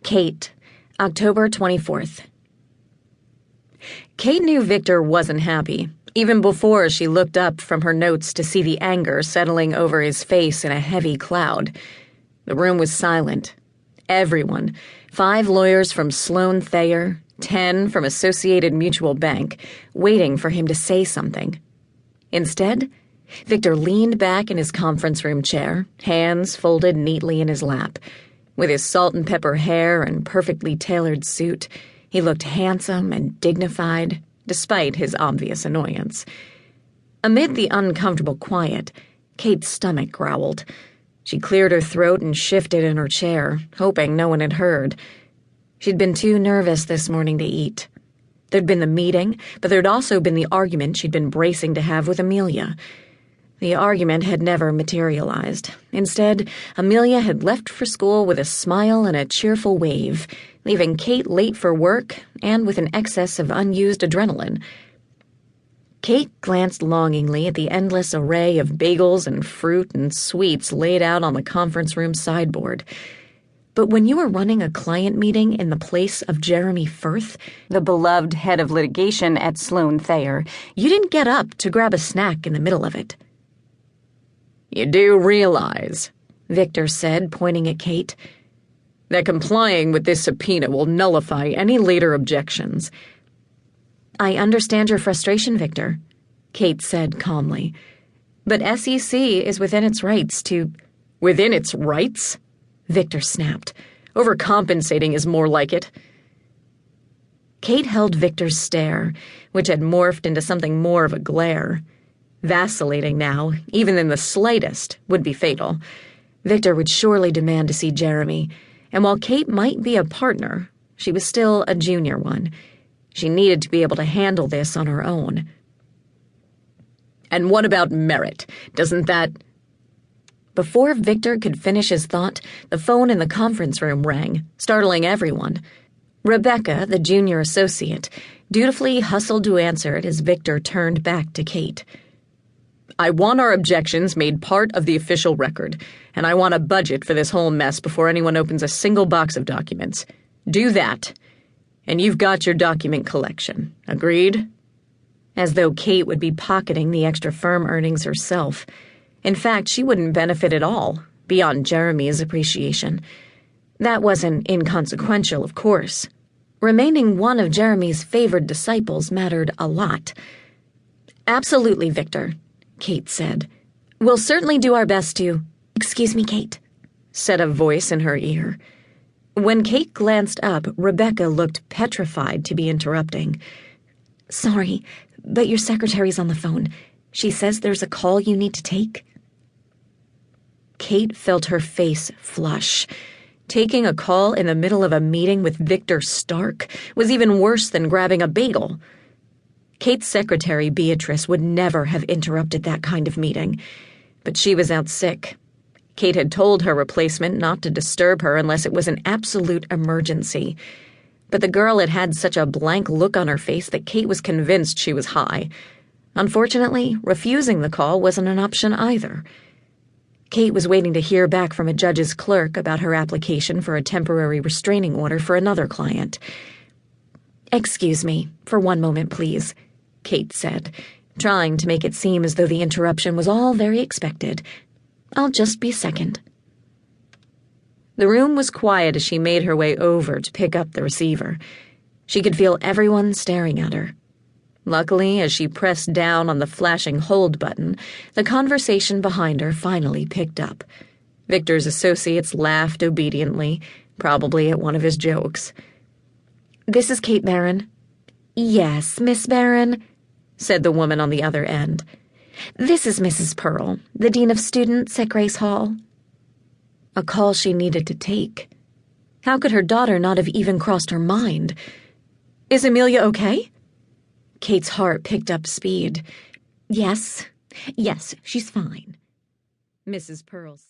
Kate, October 24th. Kate knew Victor wasn't happy, even before she looked up from her notes to see the anger settling over his face in a heavy cloud. The room was silent. Everyone, 5 lawyers from Sloan Thayer, 10 from Associated Mutual Bank, waiting for him to say something. Instead, Victor leaned back in his conference room chair, hands folded neatly in his lap. With his salt and pepper hair and perfectly tailored suit, he looked handsome and dignified, despite his obvious annoyance. Amid the uncomfortable quiet, Kate's stomach growled. She cleared her throat and shifted in her chair, hoping no one had heard. She'd been too nervous this morning to eat. There'd been the meeting, but there'd also been the argument she'd been bracing to have with Amelia. The argument had never materialized. Instead, Amelia had left for school with a smile and a cheerful wave, leaving Kate late for work and with an excess of unused adrenaline. Kate glanced longingly at the endless array of bagels and fruit and sweets laid out on the conference room sideboard. But when you were running a client meeting in the place of Jeremy Firth, the beloved head of litigation at Sloan Thayer, you didn't get up to grab a snack in the middle of it. "You do realize," Victor said, pointing at Kate, "that complying with this subpoena will nullify any later objections." "I understand your frustration, Victor," Kate said calmly. "But SEC is within its rights to—" "Within its rights?" Victor snapped. "Overcompensating is more like it." Kate held Victor's stare, which had morphed into something more of a glare. Vacillating now, even in the slightest, would be fatal. Victor would surely demand to see Jeremy, and while Kate might be a partner, she was still a junior one. She needed to be able to handle this on her own. "And what about merit? Doesn't that—" Before Victor could finish his thought, the phone in the conference room rang, startling everyone. Rebecca, the junior associate, dutifully hustled to answer it as Victor turned back to Kate. "I want our objections made part of the official record, and I want a budget for this whole mess before anyone opens a single box of documents. Do that, and you've got your document collection. Agreed?" As though Kate would be pocketing the extra firm earnings herself. In fact, she wouldn't benefit at all, beyond Jeremy's appreciation. That wasn't inconsequential, of course. Remaining one of Jeremy's favored disciples mattered a lot. "Absolutely, Victor," Kate said. "We'll certainly do our best to—" "Excuse me, Kate," said a voice in her ear. When Kate glanced up, Rebecca looked petrified to be interrupting. "Sorry, but your secretary's on the phone. She says there's a call you need to take." Kate felt her face flush. Taking a call in the middle of a meeting with Victor Stark was even worse than grabbing a bagel. Kate's secretary, Beatrice, would never have interrupted that kind of meeting. But she was out sick. Kate had told her replacement not to disturb her unless it was an absolute emergency. But the girl had had such a blank look on her face that Kate was convinced she was high. Unfortunately, refusing the call wasn't an option either. Kate was waiting to hear back from a judge's clerk about her application for a temporary restraining order for another client. "Excuse me, for one moment, please," Kate said, trying to make it seem as though the interruption was all very expected. "I'll just be a second." The room was quiet as she made her way over to pick up the receiver. She could feel everyone staring at her. Luckily, as she pressed down on the flashing hold button, the conversation behind her finally picked up. Victor's associates laughed obediently, probably at one of his jokes. "This is Kate Barron." "Yes, Miss Barron," said the woman on the other end. "This is Mrs. Pearl, the Dean of Students at Grace Hall." A call she needed to take. How could her daughter not have even crossed her mind? "Is Amelia okay?" Kate's heart picked up speed. Yes, she's fine," Mrs. Pearl said.